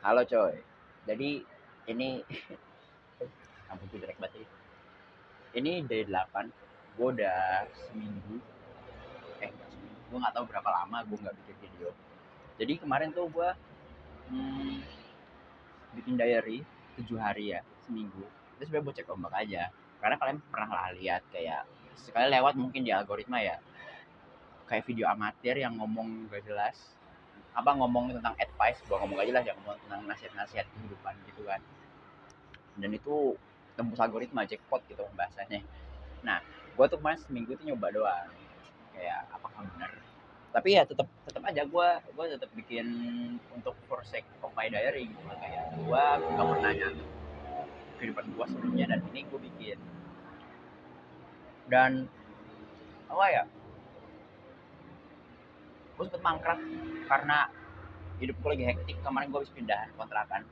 Halo coy. Jadi ini ampun tuh jelek banget ini. Ini day 8. Gue udah seminggu. Enggak seminggu. Gue nggak tahu berapa lama gue nggak bikin video. Jadi kemarin tuh gue hmm, bikin diary 7 hari ya, seminggu. Itu sebenarnya buat cek ombak aja. Karena kalian pernah lah lihat kayak sekali lewat mungkin di algoritma ya, kayak video amatir yang ngomong gak jelas. Apa ngomong tentang advice, gue ngomong gak jelas ya, ngomong tentang nasihat-nasihat kehidupan gitu kan. Dan itu tembus algoritma jackpot gitu bahasanya. Nah, gue tuh mas seminggu tuh nyoba doang kayak apakah benar, tapi ya tetap tetap aja gue tetap bikin untuk for sake of my diary gitu lah. Kayak gue nggak pernah nyatet kehidupan gue sebelumnya dan ini gue bikin. Dan apa ya, gue sempet mangkrak karena hidup gue lagi hektik. Kemarin gue habis pindah kontrakan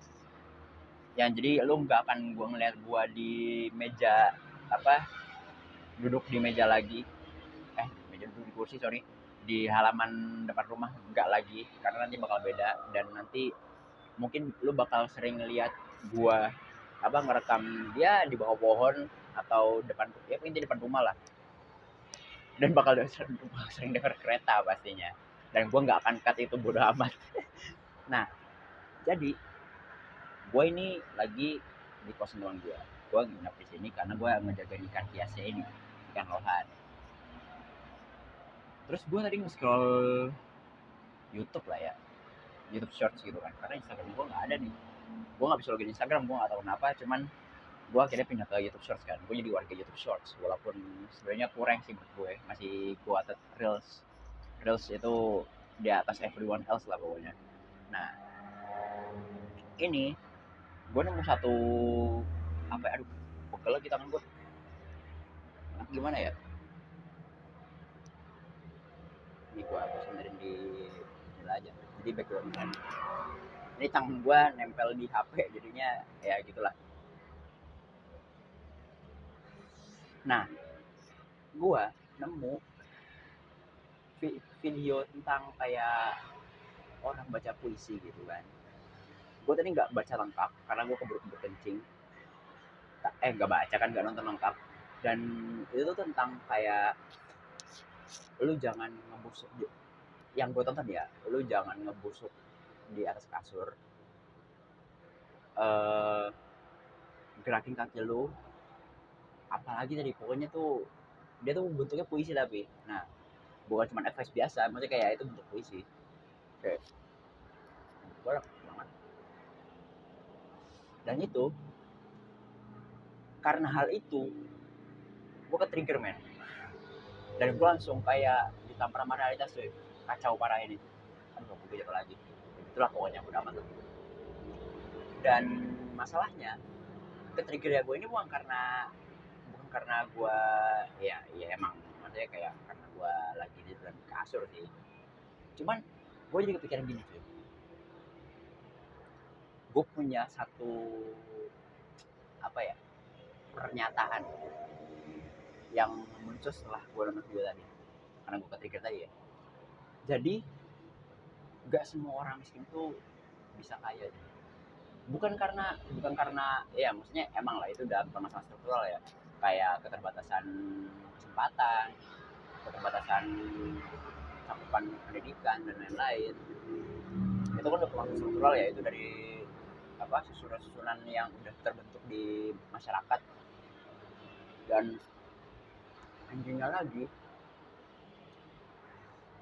yang jadi lu nggak akan gue ngeliat gue di meja apa, duduk di meja lagi, meja duduk di kursi sorry, di halaman depan rumah enggak lagi, karena nanti bakal beda. Dan nanti mungkin lu bakal sering lihat gua apa ngerekam dia di bawah pohon atau depan, ya mungkin di depan rumah lah. Dan bakal sering, sering denger kereta pastinya, dan gua nggak akan cut itu, bodo amat. Nah, jadi gua ini lagi di kos teman gua nginep di sini karena gua ngejaga ikan hiasnya ini, ikan lohan. Terus gua tadi nge-scroll YouTube lah ya, YouTube Shorts gitu kan, karena Instagram gue nggak ada nih. Gue nggak bisa login Instagram, gue nggak tahu kenapa. Cuman gue akhirnya pindah ke YouTube Shorts kan, gue jadi warga YouTube Shorts walaupun sebenarnya kurang sih menurut gue, masih kuatat Reels. Reels itu di atas everyone else lah pokoknya. Nah, ini gue nemu satu apa ya, aduh pegel lagi tangan gue, gimana ya, ini gue sandarin di jendela aja jadi background kan. Ini tangan gue nempel di HP jadinya ya gitulah. Nah, gue nemu video tentang kayak orang baca puisi gitu kan. Gue tadi nggak baca lengkap karena gue keburu-keburu kencing. Nggak baca kan, nggak nonton lengkap. Dan itu tuh tentang kayak lu jangan ngebusuk, yang gue tonton ya, lu jangan ngebusuk di atas kasur. eh Gerakin kaki lu, apalagi tadi pokoknya tuh dia tuh bentuknya puisi. Tapi nah, bukan cuma advice biasa, maksudnya kayak itu bentuk puisi. Kayak gue banget. Dan itu karena hal itu gue ke trigger men, dan gue langsung kayak ditampar sama realitas tuh, kacau parah ini. Aduh gue jatuh lagi, itulah pokoknya udah amat. Dan masalahnya ke trigger ya gue ini bukan karena gue, ya emang maksudnya kayak karena gue lagi di dalam kasur sih. Cuman gue jadi kepikiran gini cuy, gue punya satu apa ya, pernyataan yang muncul setelah gue nonton video tadi, karena gue ke trigger tadi ya. Jadi nggak semua orang miskin tuh bisa kaya. Bukan karena ya maksudnya emang lah itu udah permasalahan struktural ya, kayak keterbatasan kesempatan, keterbatasan cakupan pendidikan dan lain-lain. Itu kan udah permasalahan struktural ya, itu dari apa, susunan-susunan yang udah terbentuk di masyarakat. Dan anjingnya lagi,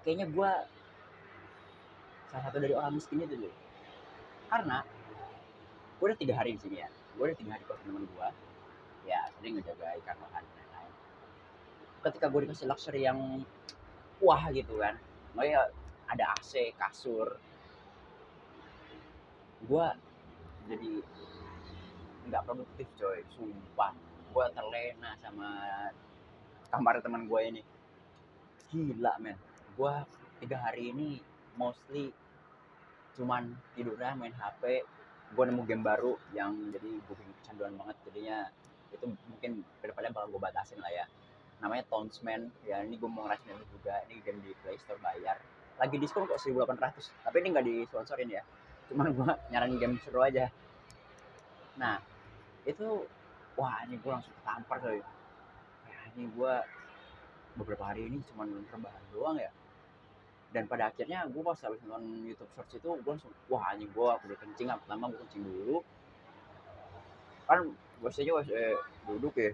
kayaknya gue salah satu dari orang miskin itu tuh. Karena gue udah 3 hari di sini ya, gue udah 3 hari kos teman gue, ya sering ngejaga ikan lohan dan lain-lain. Ketika gue dikasih luxury yang wah gitu kan, makanya ada AC, kasur, gue jadi nggak produktif coy, sumpah. Gue terlena sama kamar teman gue ini, gila men. Gue 3 hari ini mostly cuman tidurnya main HP. Gue nemu game baru yang jadi gue bikin kecanduan banget, jadinya itu mungkin kedepannya bakal gue batasin lah ya. Namanya Townsman ya, ini gue mau ngerasin juga. Ini game di Play Store bayar, lagi diskon kok 1.800, tapi ini nggak disponsorin ya. cuman gue nyaranin game seru aja. Nah itu, wah ini gue langsung ketampar coy, ya ini gue beberapa hari ini cuma rebahan doang ya. Dan pada akhirnya gue pas habis nonton YouTube Shorts itu gue langsung, wah ini gue udah kencing lah. Pertama gue kencing dulu kan, biasanya pas duduk ya,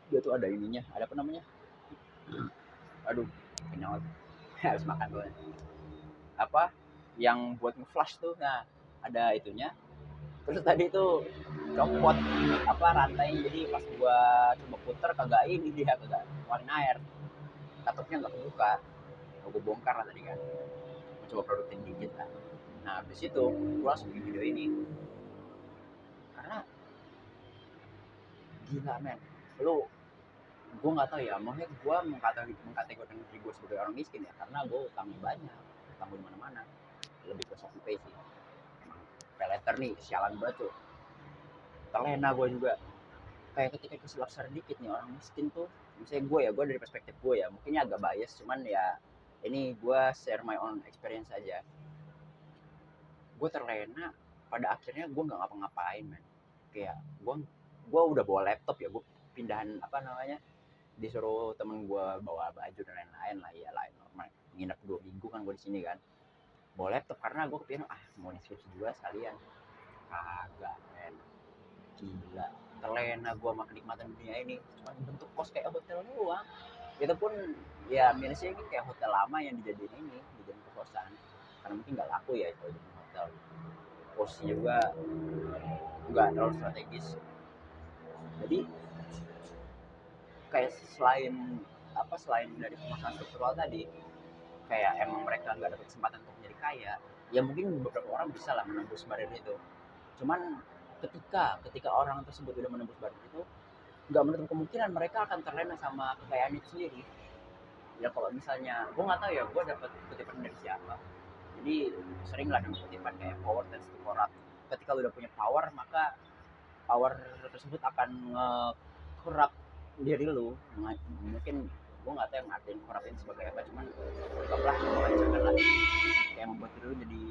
dia tuh ada ininya, ada apa namanya, aduh kenyang harus makan gue, apa yang buat nge-flash tuh, nah ada itunya. Terus tadi tuh copot apa rantai, jadi pas gua coba puter kagak ini, dia kagak keluarin air, katupnya nggak kebuka. Gua bongkar lah tadi kan, gua coba produktif dikit lah. Nah habis itu gua langsung bikin video ini karena gila men, lu, gua nggak tahu ya, maksudnya gua mengkategorikan diri gua sebagai orang miskin ya karena gua utangnya banyak, utang gua di mana-mana, lebih ke Shopee sih. Emang peleter nih sialan banget tuh, terlena gua juga. Kayak ketika kesilap sedikit nih orang miskin tuh, misalnya gue ya, gue dari perspektif gue ya, mungkinnya agak bias, cuman ya ini gue share my own experience aja. Gue terlena, pada akhirnya gue nggak ngapa-ngapain men. Kayak gue udah bawa laptop ya, gue pindahan apa namanya, disuruh temen gue bawa baju dan lain-lain lah, ya lain normal, nginep 2 minggu kan gue di sini kan, bawa laptop karena gue kepikiran mau skripsi juga sekalian. Kagak men, gila, terlena gue sama kenikmatan dunia ini, cuma bentuk kos kayak hotel doang. Itu pun ya minusnya ini kayak hotel lama yang dijadiin kosan, karena mungkin nggak laku ya kalau jadi hotel. Posnya juga nggak terlalu strategis, jadi kayak selain dari permasalahan struktural tadi, kayak emang mereka nggak dapat kesempatan untuk menjadi kaya. Ya mungkin beberapa orang bisa lah menembus barir itu, cuman ketika orang tersebut udah menembus barir itu, nggak menutup kemungkinan mereka akan terlena sama kekayaan itu sendiri. Ya kalau misalnya gue nggak tahu ya, gue dapat kutipan dari siapa, jadi sering lah dapat kutipan kayak power tends to corrupt. Ketika lu udah punya power, maka power tersebut akan nge-corrupt diri lu. Mungkin gue nggak tahu yang artinya corrupt ini sebagai apa, cuman anggaplah menghancurkan lah, kayak membuat diri lu jadi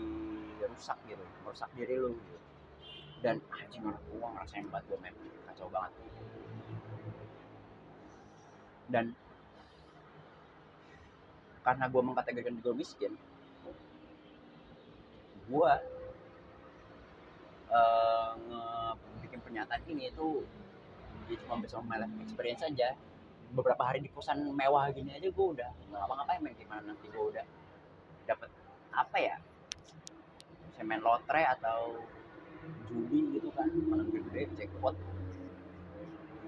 rusak gitu, merusak diri lu gitu. Dan anjing, gue ngerasain banget, gue memang kacau banget. Dan karena gue mengkategorikan gue miskin, gue bikin pernyataan ini itu ya cuma based on my life experience aja. Beberapa hari di kosan mewah gini aja gue udah nggak ngapa-ngapain men. Gimana nanti gue udah dapet apa ya, saya main lotre atau judi gitu kan, menang gede jackpot,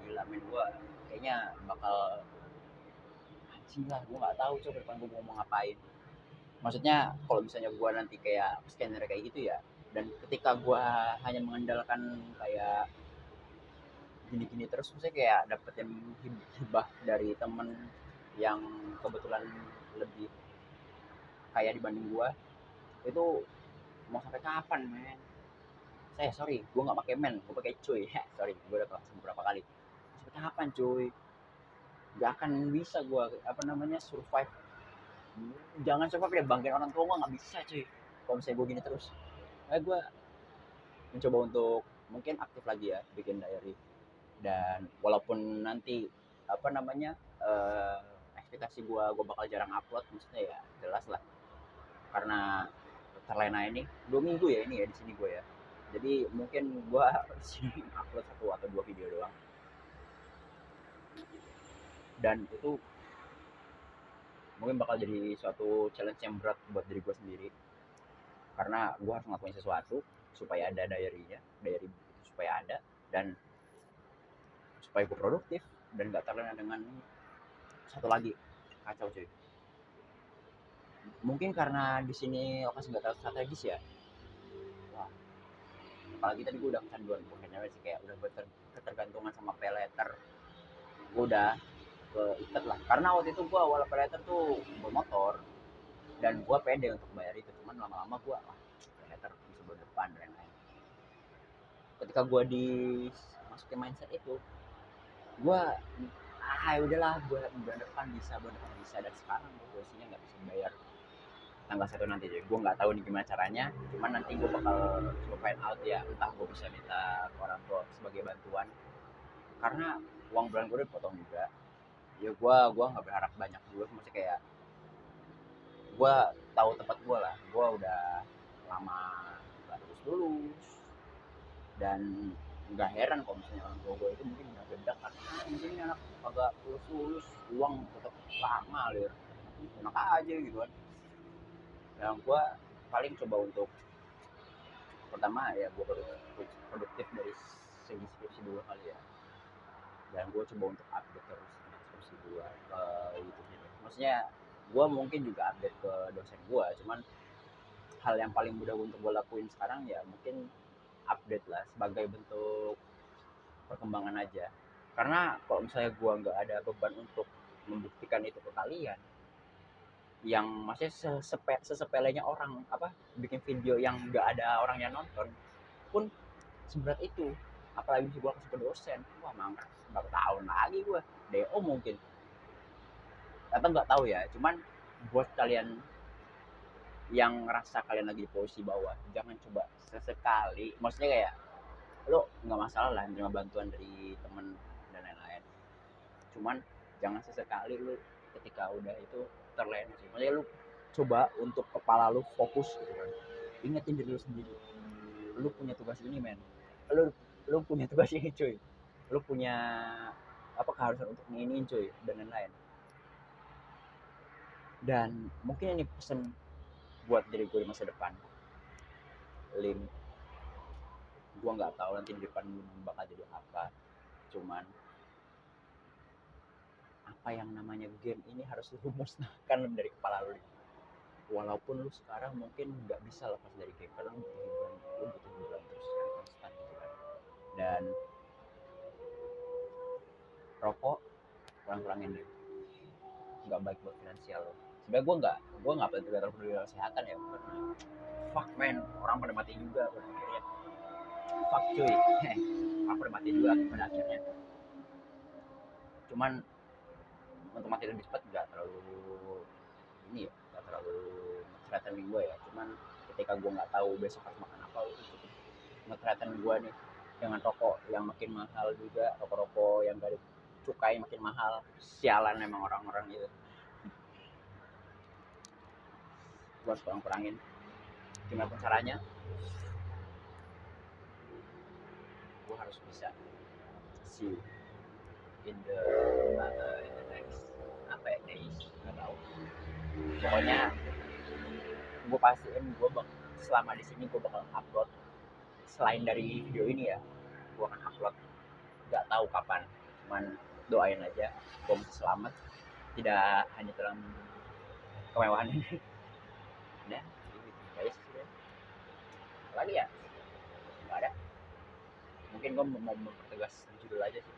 gila men, gue kayaknya bakal anjing lah. Gue nggak tahu coba depan gue mau ngapain. Maksudnya kalau misalnya gue nanti kayak scanner kayak gitu ya, dan ketika gue hanya mengandalkan kayak gini-gini terus, misalnya kayak dapetin hibah dari temen yang kebetulan lebih kaya dibanding gua, itu mau sampai kapan men? Sorry, gua nggak pakai men, gua pakai cuy. Sorry, gua udah kelas beberapa kali. Sampai kapan cuy? Gak akan bisa gua apa namanya survive. Jangan coba deh banggain orang tua, gua nggak bisa cuy. Kalau misalnya gua gini terus, gua mencoba untuk mungkin aktif lagi ya, bikin diary. Dan walaupun nanti apa namanya, ekspektasi gue bakal jarang upload, maksudnya ya jelas lah karena terlena ini 2 minggu ya ini ya di sini gue ya, jadi mungkin gue sini upload 1 atau 2 video doang. Dan itu mungkin bakal jadi suatu challenge yang berat buat diri gue sendiri, karena gue harus ngelakuin sesuatu supaya ada diary supaya ada, dan supaya gue produktif dan gak terlena dengan satu lagi, kacau cuy. Mungkin karena di sini lokasi nggak terlalu strategis ya. Wah, apalagi tadi gue udah kecanduan, bukannya sih kayak udah ketergantungan sama peleter. Gue udah keikat lah, karena waktu itu gue awal peleter tuh bermotor dan gue pede untuk bayar itu, cuman lama-lama gue peleter bisa berdepan dan lain-lain. Ketika gue dimasukin mindset itu, gue udahlah, gue berdepan bisa, dan sekarang gue posisinya nggak bisa bayar tanggal 1 nanti deh. Gue nggak tahu nih gimana caranya, cuman nanti gue bakal coba find out ya, entah gue bisa minta ke orang tua sebagai bantuan, karena uang bulan gue udah dipotong juga. Ya gue nggak berharap banyak juga, maksudnya kayak gue tahu tempat gue lah, gue udah lama nggak lulus, dan nggak heran kalau misalnya orang tua gue itu mungkin udah bedak karena mungkin ini anak agak lulus uang tetap lama lir, enak aja gitu kan. Yang gue paling coba untuk pertama ya gue produktif dari segi skripsi dulu kali ya, dan gue coba untuk update terus skripsi gue ke YouTube gitu. Maksudnya gue mungkin juga update ke dosen gue, cuman hal yang paling mudah untuk gue lakuin sekarang ya mungkin update lah sebagai bentuk perkembangan aja. Karena kalau misalnya gue nggak ada beban untuk membuktikan itu ke kalian, yang maksudnya sesepelenya orang apa bikin video yang nggak ada orang yang nonton pun seberat itu, apalagi bisa gue kasih ke dosen, wah mangga berapa tahun lagi gue DO mungkin, atau nggak tahu ya. Cuman buat kalian yang ngerasa kalian lagi di posisi bawah, jangan coba sesekali, maksudnya kayak lo nggak masalah lah menerima bantuan dari temen dan lain-lain, cuman jangan sesekali lu ketika udah itu terlena sih, maksudnya lu coba untuk kepala lu fokus gitu kan, ingetin diri lu sendiri, lu punya tugas ini men, lu lu punya tugas ini cuy, lu punya apa keharusan untuk ini cuy dan lain-lain. Dan mungkin ini pesan buat diri gue di masa depan, Lim, gue nggak tahu nanti di depan bakal jadi apa, cuman apa yang namanya game ini harus lu musnahkan dari kepala lu. Walaupun lu sekarang mungkin nggak bisa lepas dari game karena lu butuh hiburan terus yang konstan gitu kan. Dan rokok kurang-kurangin deh, nggak baik buat finansial lo. Sebenarnya gue nggak terlalu peduli dengan kesehatan ya, karena fuck man, orang pada mati juga pada akhirnya, fuck cuy, orang pada mati juga pada akhirnya. Cuman untuk mati lebih cepat nggak terlalu ini ya, nggak terlalu threatening gue ya, cuman ketika gue nggak tahu besok harus makan apa, itu cukup nge-threaten gue nih dengan rokok yang makin mahal juga, rokok-rokok yang gak ada cukai makin mahal, sialan emang orang-orang gitu. Gue harus kurang-kurangin, gimana pun caranya gue harus bisa see you in the next apa ya days, nggak tahu, pokoknya gue pastiin gue selama di sini gue bakal upload, selain dari video ini ya gue akan upload, nggak tahu kapan, cuman doain aja gue bisa selamat, tidak hanya dalam kemewahan ini. Udah gitu guys, lagi ya nggak ada, mungkin gue mau mempertegas judul aja sih,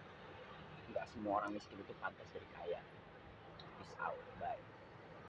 nggak semua orang miskin itu pantas jadi kaya. Peace out, bye.